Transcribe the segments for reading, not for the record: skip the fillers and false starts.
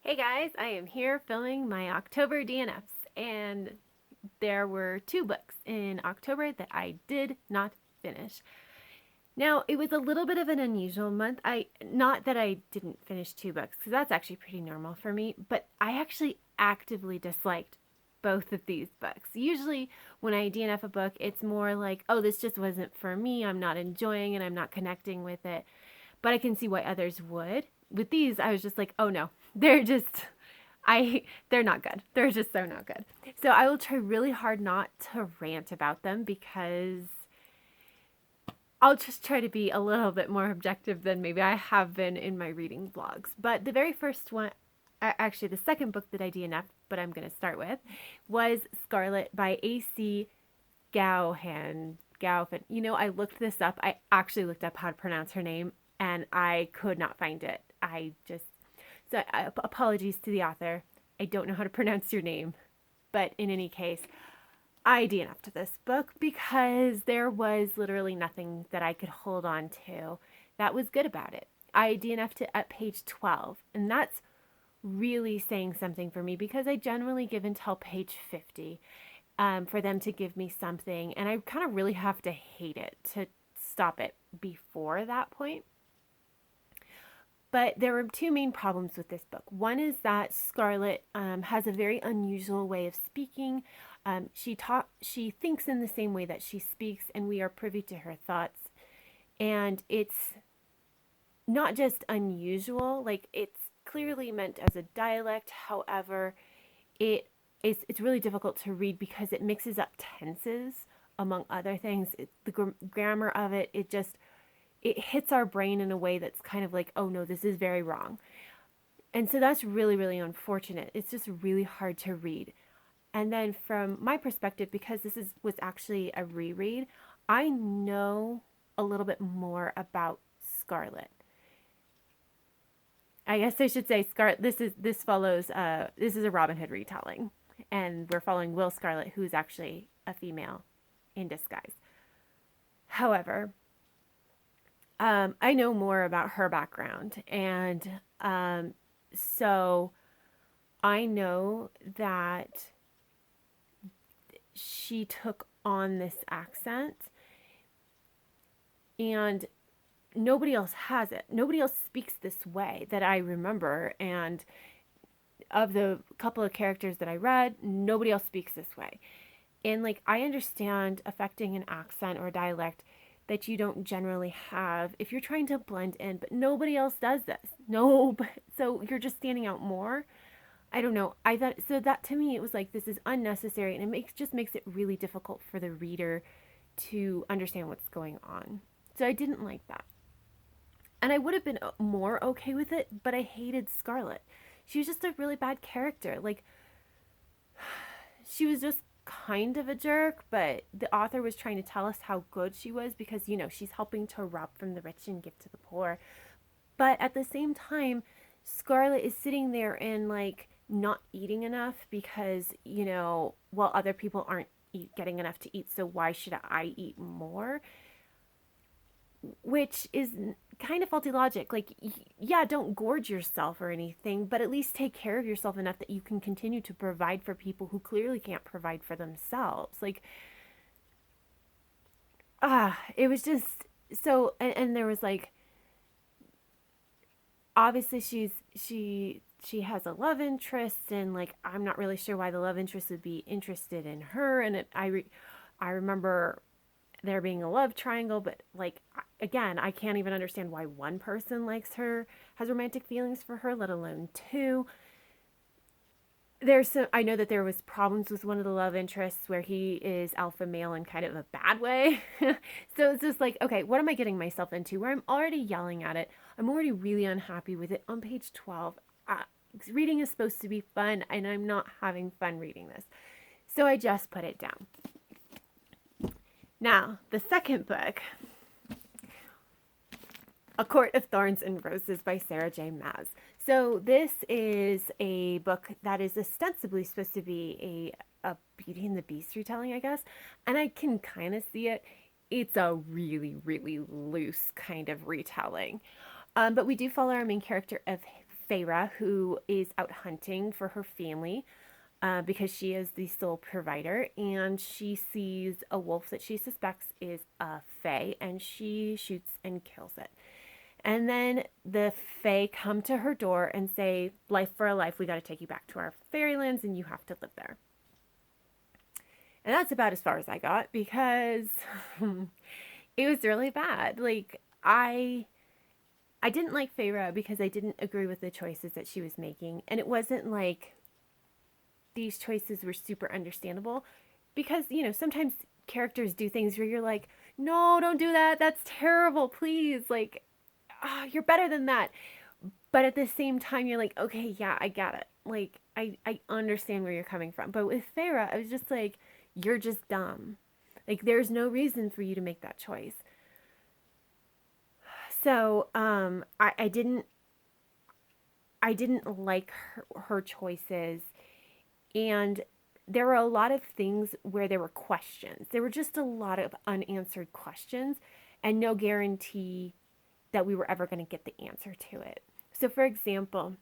Hey guys, I am here filming my October DNFs, and there were two books in October that I did not finish. Now, it was a little bit of an unusual month. Not that I didn't finish two books, because that's actually pretty normal for me, but I actually actively disliked both of these books. Usually, when I DNF a book, it's more like, oh, this just wasn't for me. I'm not enjoying it. I'm not connecting with it. But I can see why others would. With these, I was just like, oh no, they're just they're not good. They're just so not good. So I will try really hard not to rant about them because I'll just try to be a little bit more objective than maybe I have been in my reading vlogs. But the very first one, actually the second book that I DNF'd, but I'm going to start with, was Scarlet by A.C. Gaughen. Gaughen. You know, I looked this up. I actually looked up how to pronounce her name, and I could not find it. So apologies to the author. I don't know how to pronounce your name, but in any case, I DNF'd this book because there was literally nothing that I could hold on to that was good about it. I DNF'd it at page 12, and that's really saying something for me because I generally give until page 50 for them to give me something, and I kind of really have to hate it to stop it before that point. But there were two main problems with this book. One is that Scarlet has a very unusual way of speaking. She thinks in the same way that she speaks, and we are privy to her thoughts. And it's not just unusual, like it's clearly meant as a dialect. However, it's really difficult to read because it mixes up tenses among other things. The grammar of it hits our brain in a way that's kind of like, oh no, this is very wrong. And so that's really, really unfortunate. It's just really hard to read. And then from my perspective, because was actually a reread, I know a little bit more about Scarlet. I guess I should say Scarlet. This is a Robin Hood retelling, and we're following Will Scarlet, who's actually a female in disguise. However, I know more about her background, and so I know that she took on this accent, and nobody else has it. Nobody else speaks this way that I remember, and of the couple of characters that I read, nobody else speaks this way. And like, I understand affecting an accent or dialect that you don't generally have if you're trying to blend in, but nobody else does this. No, so you're just standing out more. I don't know. I thought so that to me it was like this is unnecessary, and just makes it really difficult for the reader to understand what's going on. So I didn't like that. And I would have been more okay with it, but I hated Scarlet. She was just a really bad character. Like, she was just kind of a jerk, but the author was trying to tell us how good she was because, you know, she's helping to rob from the rich and give to the poor. But at the same time, Scarlet is sitting there and like not eating enough because, you know, well, other people aren't getting enough to eat, so why should I eat more? Which is kind of faulty logic. Like, yeah, don't gorge yourself or anything, but at least take care of yourself enough that you can continue to provide for people who clearly can't provide for themselves. Like, it was just so, and there was like, obviously she has a love interest, and like, I'm not really sure why the love interest would be interested in her. And I remember there being a love triangle, but like, again, I can't even understand why one person likes her, has romantic feelings for her, let alone two. I know that there was problems with one of the love interests where he is alpha male in kind of a bad way. So it's just like, okay, what am I getting myself into where I'm already yelling at it? I'm already really unhappy with it on page 12. Reading is supposed to be fun, and I'm not having fun reading this. So I just put it down. Now, the second book, A Court of Thorns and Roses by Sarah J. Maas. So this is a book that is ostensibly supposed to be a Beauty and the Beast retelling, I guess. And I can kind of see it. It's a really, really loose kind of retelling. But we do follow our main character of Feyre, who is out hunting for her family because she is the sole provider, and she sees a wolf that she suspects is a Fae, and she shoots and kills it. And then the Fae come to her door and say, life for a life, we got to take you back to our fairylands and you have to live there. And that's about as far as I got because it was really bad. Like, I didn't like Feyre because I didn't agree with the choices that she was making. And it wasn't like these choices were super understandable because, you know, sometimes characters do things where you're like, no, don't do that. That's terrible. Please. Like, you're better than that. But at the same time, you're like, okay, yeah, I get it. Like, I understand where you're coming from. But with Feyre, I was just like, you're just dumb. Like, there's no reason for you to make that choice. So, I didn't like her choices. And there were a lot of things where there were questions. There were just a lot of unanswered questions and no guarantee that we were ever going to get the answer to it. So, for example,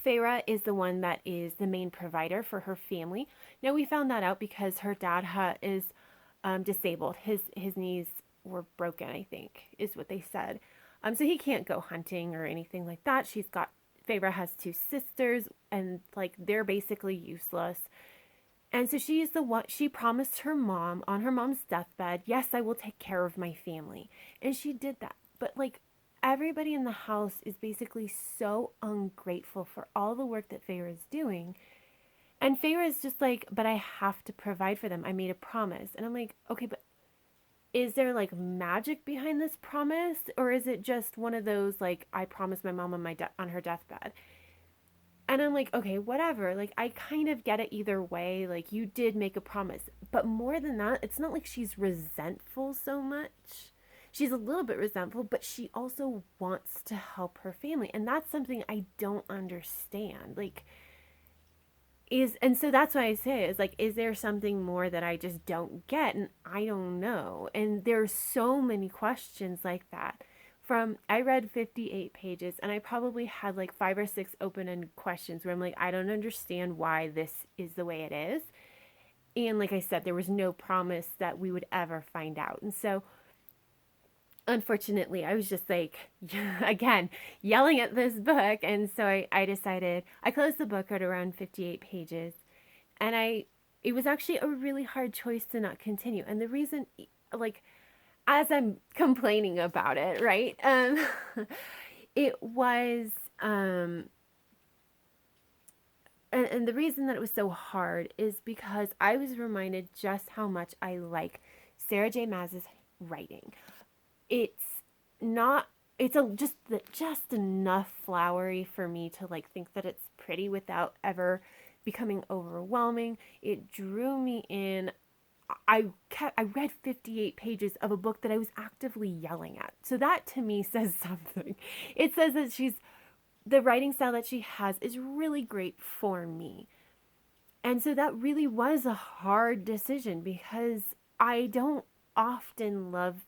Feyre is the one that is the main provider for her family. Now, we found that out because her dad is disabled. His knees were broken, I think, is what they said. So he can't go hunting or anything like that. Feyre has two sisters, and like they're basically useless. And so she is the one. She promised her mom on her mom's deathbed, yes, I will take care of my family, and she did that. But like, everybody in the house is basically so ungrateful for all the work that Feyre is doing. And Feyre is just like, but I have to provide for them. I made a promise. And I'm like, okay, but is there like magic behind this promise? Or is it just one of those, like, I promised my mom on her deathbed? And I'm like, okay, whatever. Like, I kind of get it either way. Like, you did make a promise. But more than that, it's not like she's resentful so much. She's a little bit resentful, but she also wants to help her family. And that's something I don't understand. Like, and so that's why I say is like, is there something more that I just don't get? And I don't know. And there's so many questions like that. I read 58 pages and I probably had like 5 or 6 open-ended questions where I'm like, I don't understand why this is the way it is. And like I said, there was no promise that we would ever find out. And so unfortunately, I was just like, again, yelling at this book. And so I decided, I closed the book at around 58 pages. And it was actually a really hard choice to not continue. And the reason, like, as I'm complaining about it, right? It was, and the reason that it was so hard is because I was reminded just how much I like Sarah J. Maas's writing. Just enough flowery for me to like think that it's pretty without ever becoming overwhelming. It drew me in. I read 58 pages of a book that I was actively yelling at. So that to me says something. It says that the writing style that she has is really great for me. And so that really was a hard decision because I don't often love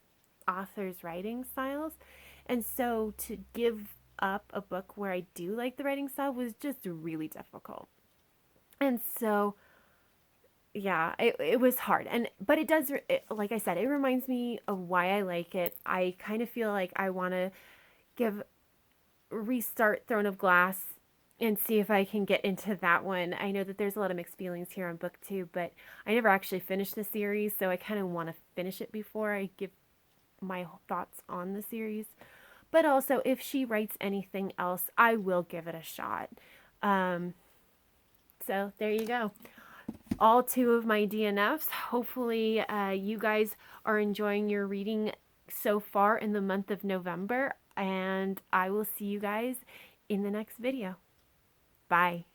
authors' writing styles. And so to give up a book where I do like the writing style was just really difficult. And so, yeah, it was hard. But it does, like I said, it reminds me of why I like it. I kind of feel like I want to restart Throne of Glass and see if I can get into that one. I know that there's a lot of mixed feelings here on book 2, but I never actually finished the series, so I kind of want to finish it before I give my thoughts on the series. But also, if she writes anything else, I will give it a shot. So there you go. All 2 of my DNFs. Hopefully you guys are enjoying your reading so far in the month of November, and I will see you guys in the next video. Bye.